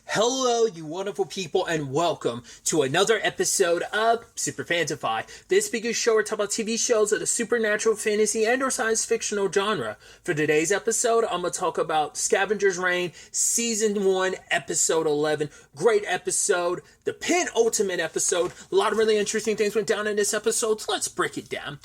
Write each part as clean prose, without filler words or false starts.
Hello, you wonderful people, and welcome to another episode of Super-Fanta-Fi. This big show where we talk about TV shows of the supernatural, fantasy, and or science fictional genre. For today's episode, I'm going to talk about Scavengers Reign, Season 1, Episode 11. Great episode, the penultimate episode. A lot of really interesting things went down in this episode, so let's break it down.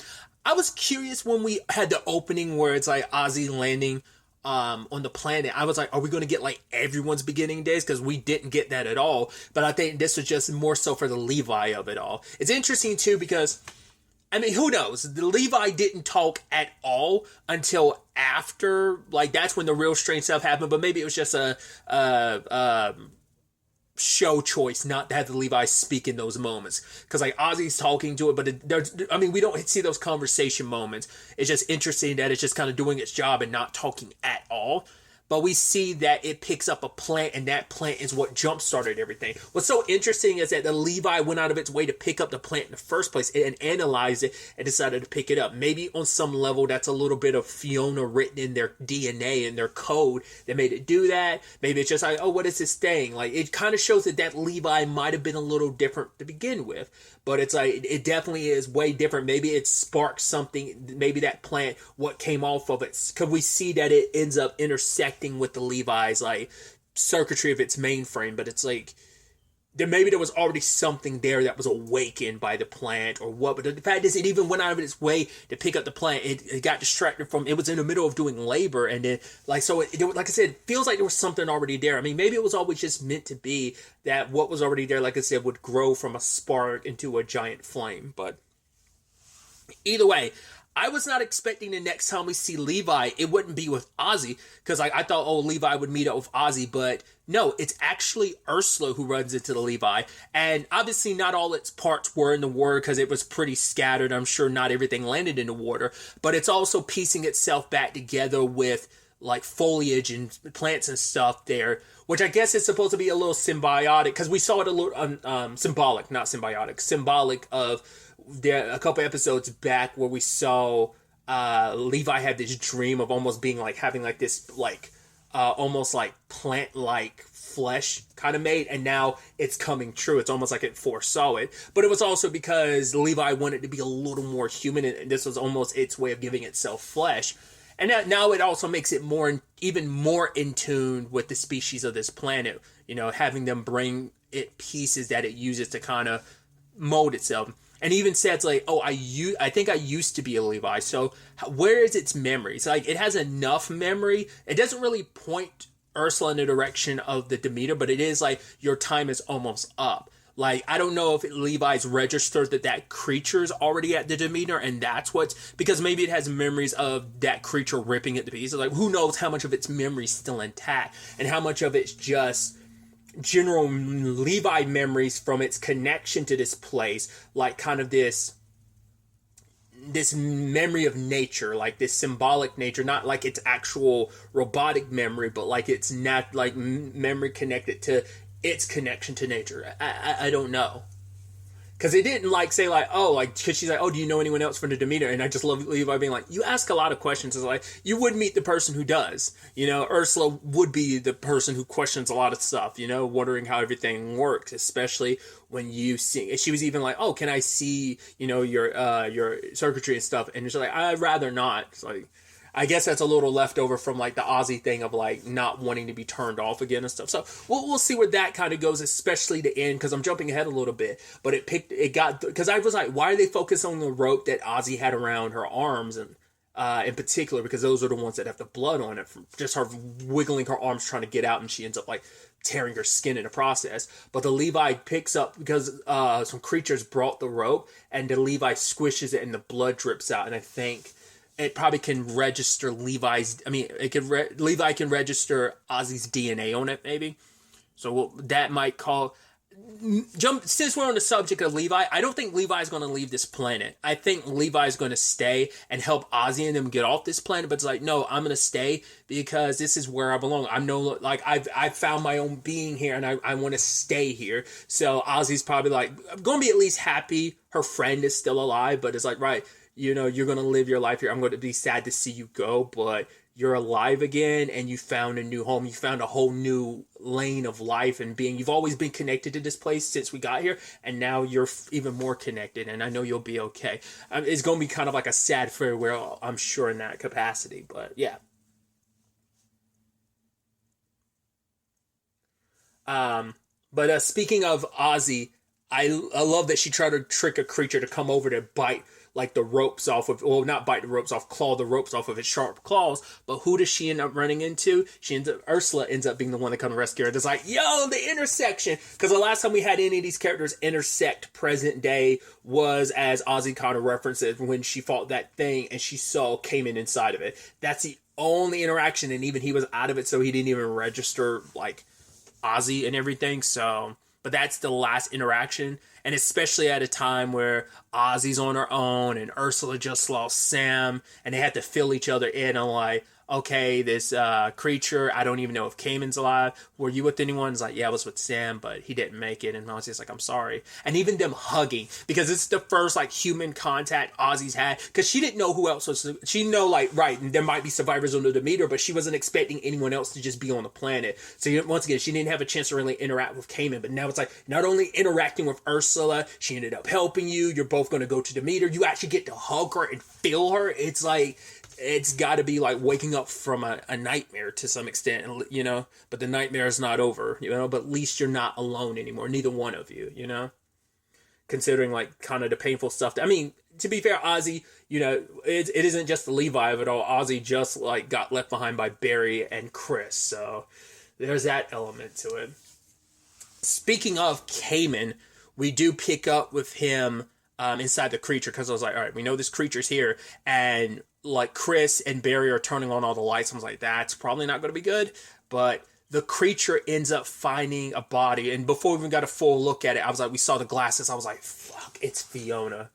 I was curious when we had the opening where it's like Ozzy landing on the planet. I was like, are we going to get like everyone's beginning days? Because we didn't get that at all. But I think this was just more so for the Levi of it all. It's interesting too because, I mean, who knows? The Levi didn't talk at all until after, like, that's when the real strange stuff happened. But maybe it was just a show choice not to have the Levi speak in those moments, because like Ozzy's talking to it, but we don't see those conversation moments. It's just interesting that it's just kind of doing its job and not talking at all. But we see that it picks up a plant, and that plant is what jump-started everything. What's so interesting is that the Levi went out of its way to pick up the plant in the first place and analyze it and decided to pick it up. Maybe on some level that's a little bit of Fiona written in their DNA and their code that made it do that. Maybe it's just like, oh, what is this thing? Like, it kind of shows that Levi might have been a little different to begin with. But it's like, it definitely is way different. Maybe it sparked something. Maybe that plant, what came off of it. Could we see that it ends up intersecting with the Levi's, like, circuitry of its mainframe? But it's like, maybe there was already something there that was awakened by the plant or what. But the fact is, it even went out of its way to pick up the plant. It got distracted from, it was in the middle of doing labor. And then, like, so, like I said, it feels like there was something already there. I mean, maybe it was always just meant to be that what was already there, like I said, would grow from a spark into a giant flame. But either way, I was not expecting the next time we see Levi, it wouldn't be with Ozzy, because like, I thought, oh, Levi would meet up with Ozzy, but no, it's actually Ursula who runs into the Levi. And obviously not all its parts were in the water because it was pretty scattered. I'm sure not everything landed in the water, but it's also piecing itself back together with like foliage and plants and stuff there, which I guess is supposed to be a little symbiotic, because we saw it a little symbolic, not symbiotic, symbolic of there a couple episodes back where we saw Levi had this dream of almost being like having like this like almost like plant-like flesh kind of made, and now it's coming true. It's almost like it foresaw it, but it was also because Levi wanted to be a little more human, and this was almost its way of giving itself flesh. And now it also makes it even more in tune with the species of this planet, you know, having them bring it pieces that it uses to kind of mold itself. And even says like, oh, I think I used to be a Levi. So where is its memory? It's like, it has enough memory. It doesn't really point Ursula in the direction of the Demeter, but it is like, your time is almost up. Like, I don't know if Levi's registered that creature's already at the Demeter, and that's because maybe it has memories of that creature ripping it to pieces. Like, who knows how much of its memory's still intact, and how much of it's just general Levi memories from its connection to this place, like kind of this memory of nature, like this symbolic nature, not like its actual robotic memory, but like it's not like memory connected to its connection to nature. I don't know. Because it didn't like say like, oh, like, because she's like, oh, do you know anyone else from the Demeter? And I just love Levi being like, you ask a lot of questions. It's like, you would meet the person who does. You know, Ursula would be the person who questions a lot of stuff, you know, wondering how everything works, especially when you see. She was even like, oh, can I see, you know, your circuitry and stuff? And she's like, I'd rather not. It's like, I guess that's a little leftover from like the Aussie thing of like not wanting to be turned off again and stuff. So we'll see where that kind of goes, especially the end, because I'm jumping ahead a little bit. But because I was like, why are they focused on the rope that Ozzy had around her arms, and in particular because those are the ones that have the blood on it from just her wiggling her arms trying to get out, and she ends up like tearing her skin in the process. But the Levi picks up because some creatures brought the rope, and the Levi squishes it and the blood drips out, and I think it probably can register Levi can register Ozzy's DNA on it, maybe. So that might since we're on the subject of Levi, I don't think Levi's going to leave this planet. I think Levi's going to stay and help Ozzy and them get off this planet, but it's like, no, I'm going to stay because this is where I belong. I've found my own being here, and I want to stay here. So Ozzy's probably like, I'm going to be at least happy her friend is still alive, but it's like, right, you know, you're going to live your life here. I'm going to be sad to see you go, but you're alive again and you found a new home. You found a whole new lane of life and being. You've always been connected to this place since we got here, and now you're even more connected, and I know you'll be okay. It's going to be kind of like a sad farewell, I'm sure, in that capacity, but yeah. But speaking of Ozzy, I love that she tried to trick a creature to come over to bite like the ropes off of, well, not bite the ropes off, claw the ropes off of its sharp claws. But who does she end up running into? Ursula ends up being the one that comes to rescue her. It's like, yo, the intersection. Because the last time we had any of these characters intersect present day was, as Ozzy kind of references, when she fought that thing and she saw Cayman inside of it. That's the only interaction, and even he was out of it, so he didn't even register like Ozzy and everything. So, but that's the last interaction, and especially at a time where Ozzy's on her own and Ursula just lost Sam, and they had to fill each other in on like, okay, this creature, I don't even know if Cayman's alive. Were you with anyone? It's like, yeah, I was with Sam, but he didn't make it. And Ozzy's like, I'm sorry. And even them hugging, because it's the first like human contact Ozzy's had, because she didn't know who else was. She know like, right, and there might be survivors on the Demeter, but she wasn't expecting anyone else to just be on the planet. So once again, she didn't have a chance to really interact with Cayman. But now it's like, not only interacting with Ursula, she ended up helping you. You're both going to go to Demeter. You actually get to hug her and feel her. It's like, it's got to be like waking up from a nightmare to some extent, you know, but the nightmare is not over, you know, but at least you're not alone anymore. Neither one of you, you know, considering like kind of the painful stuff. I mean, to be fair, Ozzy, you know, it isn't just the Levi of it all. Ozzy just like got left behind by Barry and Chris. So there's that element to it. Speaking of Cayman, we do pick up with him inside the creature, because I was like, all right, we know this creature's here, and like Chris and Barry are turning on all the lights. I was like, that's probably not going to be good. But the creature ends up finding a body, and before we even got a full look at it, I was like, we saw the glasses. I was like, fuck, it's Fiona.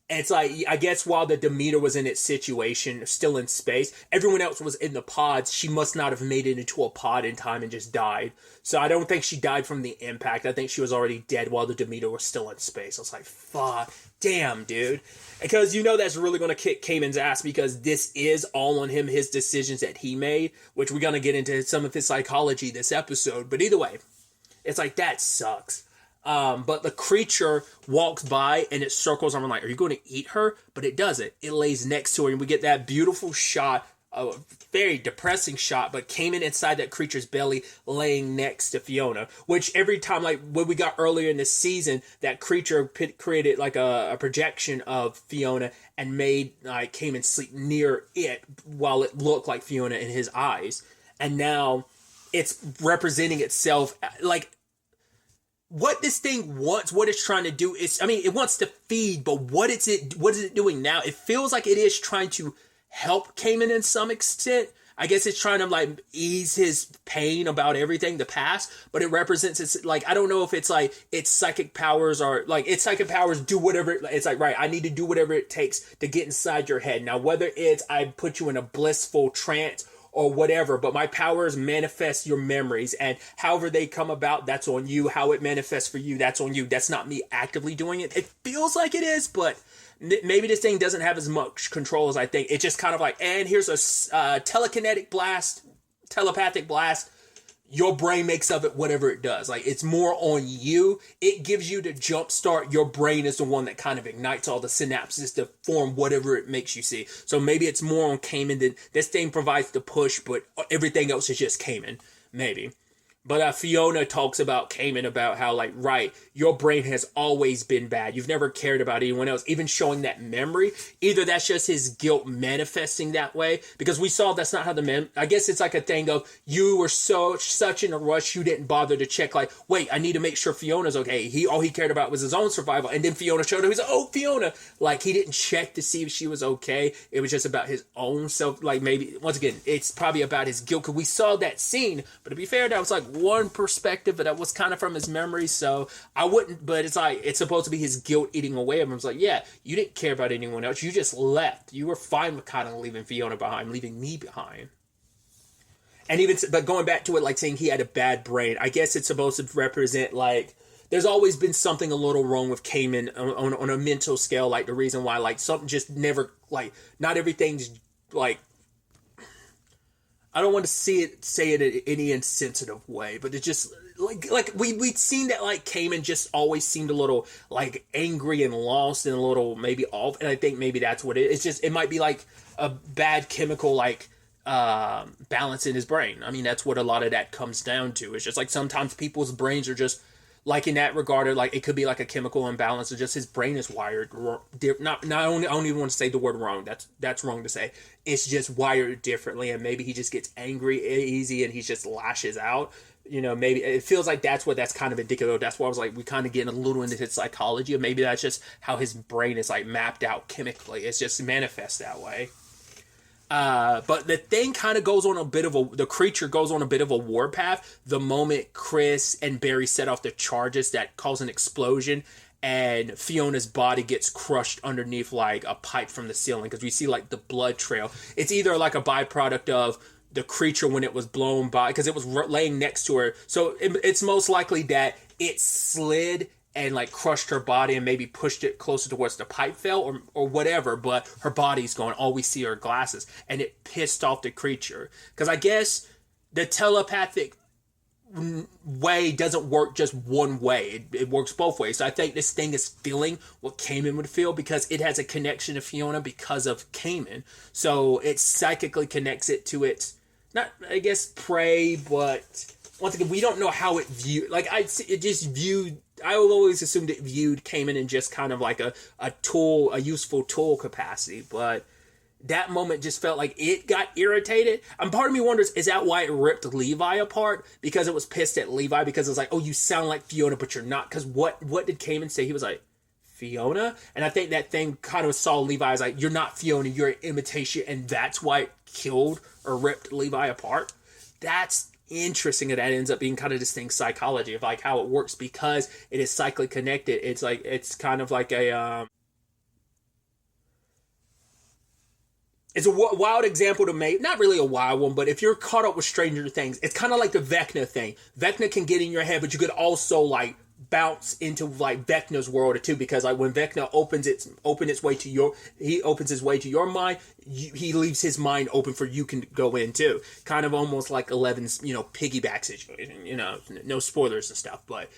And it's like, I guess while the Demeter was in its situation, still in space, everyone else was in the pods. She must not have made it into a pod in time and just died. So I don't think she died from the impact. I think she was already dead while the Demeter was still in space. I was like, fuck, damn, dude. Because you know that's really going to kick Cayman's ass, because this is all on him, his decisions that he made, which we're going to get into some of his psychology this episode. But either way, it's like, that sucks. But the creature walks by and it circles. I'm like, are you going to eat her? But it doesn't. It lays next to her, and we get that beautiful shot, a very depressing shot, but Cayman inside that creature's belly laying next to Fiona, which every time, like when we got earlier in the season, that creature created like a projection of Fiona and made like Cayman sleep near it while it looked like Fiona in his eyes. And now it's representing itself like, what this thing wants, what it's trying to do is, I mean, it wants to feed, but what is it doing now? It feels like it is trying to help Cayman in some extent. I guess it's trying to like ease his pain about everything, the past, but it represents, it's like, I don't know if it's like its psychic powers are like, its psychic powers do whatever, it's like, right, I need to do whatever it takes to get inside your head. Now, whether it's I put you in a blissful trance or whatever, but my powers manifest your memories, and however they come about, that's on you. How it manifests for you, that's on you. That's not me actively doing it. It feels like it is, but maybe this thing doesn't have as much control as I think. It's just kind of like, and here's a telepathic blast. Your brain makes of it whatever it does. Like, it's more on you. It gives you the jump start. Your brain is the one that kind of ignites all the synapses to form whatever it makes you see. So maybe it's more on Cayman than this thing provides the push, but everything else is just Cayman. Maybe. But Fiona talks about Cayman, about how, like, right, your brain has always been bad. You've never cared about anyone else, even showing that memory. Either that's just his guilt manifesting that way, because we saw that's not how I guess it's like a thing of, you were such in a rush, you didn't bother to check, like, wait, I need to make sure Fiona's okay. All he cared about was his own survival, and then Fiona showed him, he's like, oh, Fiona. Like, he didn't check to see if she was okay. It was just about his own self. Like, maybe, once again, it's probably about his guilt, because we saw that scene, but to be fair, that was like one perspective, but that was kind of from his memory, so I wouldn't, but it's like, it's supposed to be his guilt eating away of him. It's like, yeah, you didn't care about anyone else, you just left. You were fine with kind of leaving Fiona behind, leaving me behind. And even, but going back to it, like saying he had a bad brain, I guess it's supposed to represent, like, there's always been something a little wrong with Cayman on a mental scale, like the reason why, like, something just never, like, not everything's, like, I don't want to say it in any insensitive way, but it just like we'd seen that like Cayman just always seemed a little like angry and lost and a little maybe off, and I think maybe that's what it is. It's just it might be like a bad chemical like balance in his brain. I mean, that's what a lot of that comes down to. It's just like sometimes people's brains are just like in that regard, like it could be like a chemical imbalance, or just his brain is wired. Not only I don't even want to say the word wrong. That's wrong to say. It's just wired differently, and maybe he just gets angry easy, and he just lashes out. You know, maybe it feels like that's kind of indicative. That's why I was like, we kind of getting a little into his psychology, or maybe that's just how his brain is like mapped out chemically. It's just manifests that way. But the thing kind of the creature goes on a bit of a warpath the moment Chris and Barry set off the charges that cause an explosion, and Fiona's body gets crushed underneath like a pipe from the ceiling, because we see like the blood trail. It's either like a byproduct of the creature when it was blown by, because it was laying next to her, so it's most likely that it slid and like crushed her body and maybe pushed it closer towards the pipe fell or whatever, but her body's gone. All we see are glasses, and it pissed off the creature. Because I guess the telepathic way doesn't work just one way. It works both ways. So I think this thing is feeling what Cayman would feel, because it has a connection to Fiona because of Cayman. So it psychically connects it to its, not, I guess, prey, but once again, we don't know how it viewed. Like, I always assumed it viewed Cayman in just kind of like a tool, a useful tool capacity, but that moment just felt like it got irritated. And part of me wonders, is that why it ripped Levi apart? Because it was pissed at Levi, because it's like, oh, you sound like Fiona, but you're not. Because what did Cayman say? He was like, Fiona? And I think that thing kind of saw Levi as like, you're not Fiona, you're an imitation, and that's why it killed or ripped Levi apart. That's interesting that ends up being kind of this thing psychology of like how it works, because it is cyclically connected. It's like, it's kind of like it's a wild example to make, not really a wild one, but if you're caught up with Stranger Things, it's kind of like the Vecna thing. Vecna can get in your head, but you could also like bounce into like Vecna's world too, because like when Vecna opens his way to your mind, he leaves his mind open for you can go in too. Kind of almost like 11's, piggyback situation, no spoilers and stuff, but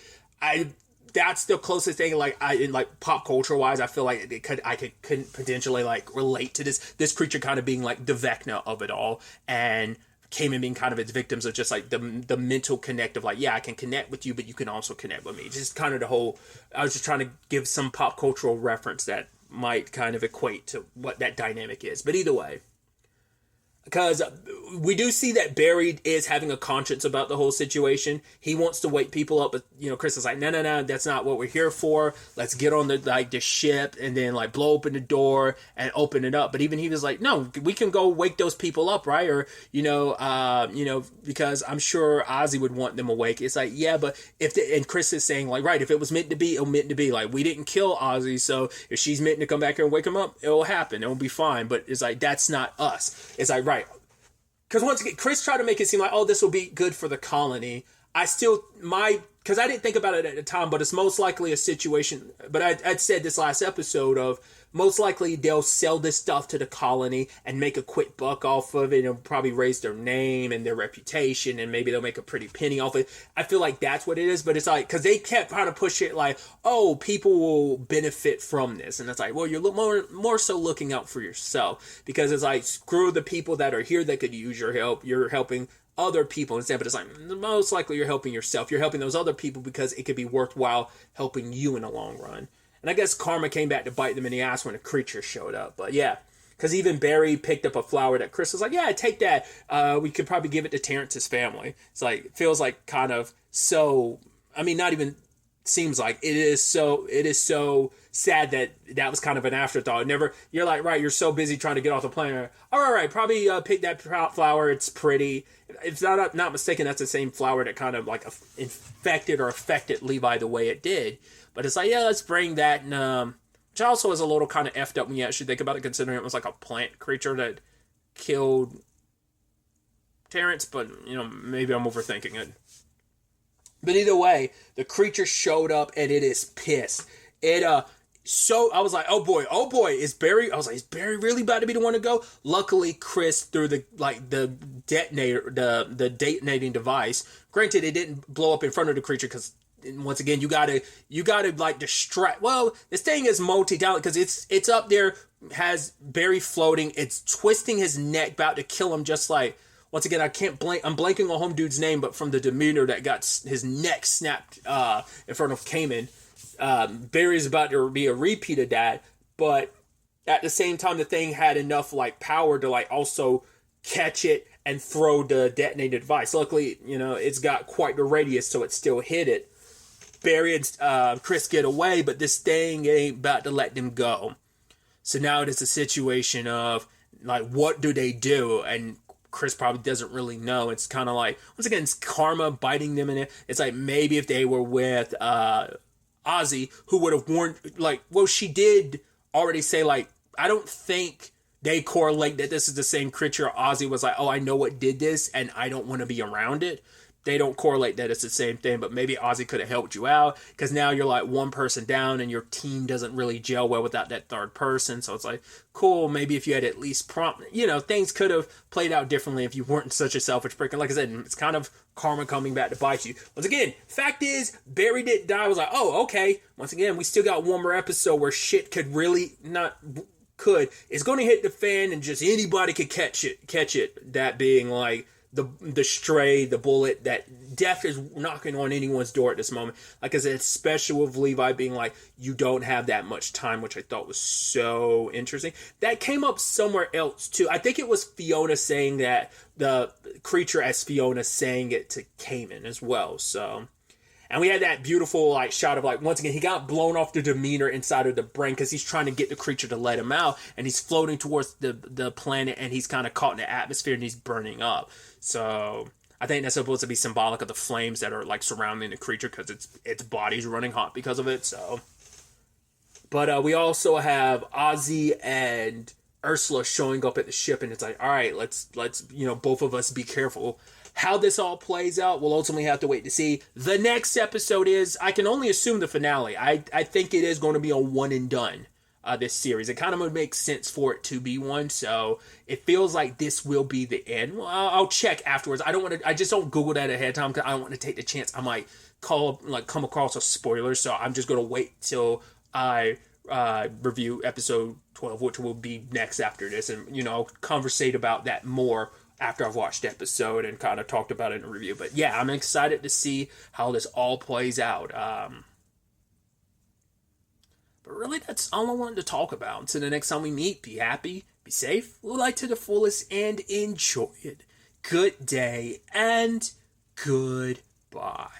that's the closest thing, like in like pop culture wise, I feel like I could potentially like relate to this creature kind of being like the Vecna of it all, and Cayman being kind of its victims of just like the mental connect of like, yeah, I can connect with you, but you can also connect with me. Just kind of the whole, I was just trying to give some pop cultural reference that might kind of equate to what that dynamic is. But either way, because we do see that Barry is having a conscience about the whole situation. He wants to wake people up, but Chris is like, no, that's not what we're here for. Let's get on the ship and then like blow open the door and open it up. But even he was like, no, we can go wake those people up, right? Or because I'm sure Ozzy would want them awake. It's like, yeah, but and Chris is saying like, right, if it was meant to be, it was meant to be. Like, we didn't kill Ozzy, so if she's meant to come back here and wake him up, it'll happen. It'll be fine. But it's like, that's not us. It's like, right. Because once again, Chris tried to make it seem like, oh, this will be good for the colony. Because I didn't think about it at the time, but it's most likely a situation, but I'd said this last episode of, most likely they'll sell this stuff to the colony and make a quick buck off of it, and probably raise their name and their reputation, and maybe they'll make a pretty penny off it. I feel like that's what it is, but it's like, because they kept trying to push it like, oh, people will benefit from this, and it's like, well, you're more so looking out for yourself, because it's like, screw the people that are here that could use your help, you're helping other people instead. But it's like, most likely you're helping yourself, you're helping those other people because it could be worthwhile helping you in the long run. And I guess karma came back to bite them in the ass when the creature showed up. But yeah, because even Barry picked up a flower that Chris was like, yeah, take that. We could probably give it to Terrence's family. It's like, it feels like kind of so, I mean, not even seems like, it is so sad that was kind of an afterthought. You're like, right, you're so busy trying to get off the plane. All right, probably pick that flower. It's pretty. If not mistaken, that's the same flower that kind of like infected or affected Levi the way it did. But it's like, yeah, let's bring that. And, which also is a little kind of effed up when you actually think about it, considering it was like a plant creature that killed Terrence. But, maybe I'm overthinking it. But either way, the creature showed up and it is pissed. So I was like, oh boy, is Barry? I was like, is Barry really about to be the one to go? Luckily, Chris threw the detonator, the detonating device. Granted, it didn't blow up in front of the creature because once again, you gotta like distract. Well, this thing is multi-talent because it's up there, has Barry floating. It's twisting his neck, about to kill him. Just like, once again, I can't blank. I'm blanking on home dude's name, but from the demeanor that got his neck snapped in front of Cayman. Barry's about to be a repeat of that, but at the same time, the thing had enough like power to like also catch it and throw the detonated device. Luckily, it's got quite the radius, so it still hit it. Barry and Chris get away, but this thing ain't about to let them go. So now it is a situation of like, what do they do? And Chris probably doesn't really know. It's kind of like, once again, it's karma biting them in it. It's like, maybe if they were with Ozzy, who would have warned, like, well, she did already say, like, I don't think they correlate that this is the same creature. Ozzy was like, oh, I know what did this, and I don't want to be around it. They don't correlate that it's the same thing, but maybe Ozzy could have helped you out, because now you're like one person down, and your team doesn't really gel well without that third person, so it's like, cool, maybe if you had at least things could have played out differently if you weren't such a selfish prick. And like I said, it's kind of karma coming back to bite you. Once again, fact is, Barry didn't die. I was like, oh, okay. Once again, we still got one more episode where shit could really it's going to hit the fan, and just anybody could catch it. That being like the stray, the bullet, that death is knocking on anyone's door at this moment. Like I said, especially with Levi being like, you don't have that much time, which I thought was so interesting. That came up somewhere else too. I think it was Fiona saying that, the creature as Fiona saying it to Cayman as well. So, and we had that beautiful like shot of like, once again, he got blown off the demeanor inside of the brain because he's trying to get the creature to let him out, and he's floating towards the planet, and he's kind of caught in the atmosphere, and he's burning up. So I think that's supposed to be symbolic of the flames that are like surrounding the creature, because its body's running hot because of it. So, but we also have Ozzy and Ursula showing up at the ship, and it's like, all right, let's both of us be careful. How this all plays out, we'll ultimately have to wait to see. The next episode is, I can only assume, the finale. I think it is going to be a one and done, this series. It kind of makes sense for it to be one, so it feels like this will be the end. Well, I'll check afterwards. I just don't Google that ahead of time, because I don't want to take the chance I might come across a spoiler, so I'm just going to wait till I review episode 12, which will be next after this, and conversate about that more after I've watched the episode and kind of talked about it in a review. But yeah, I'm excited to see how this all plays out. But really, that's all I wanted to talk about. Until the next time we meet, be happy, be safe, live life to the fullest, and enjoy it. Good day, and goodbye.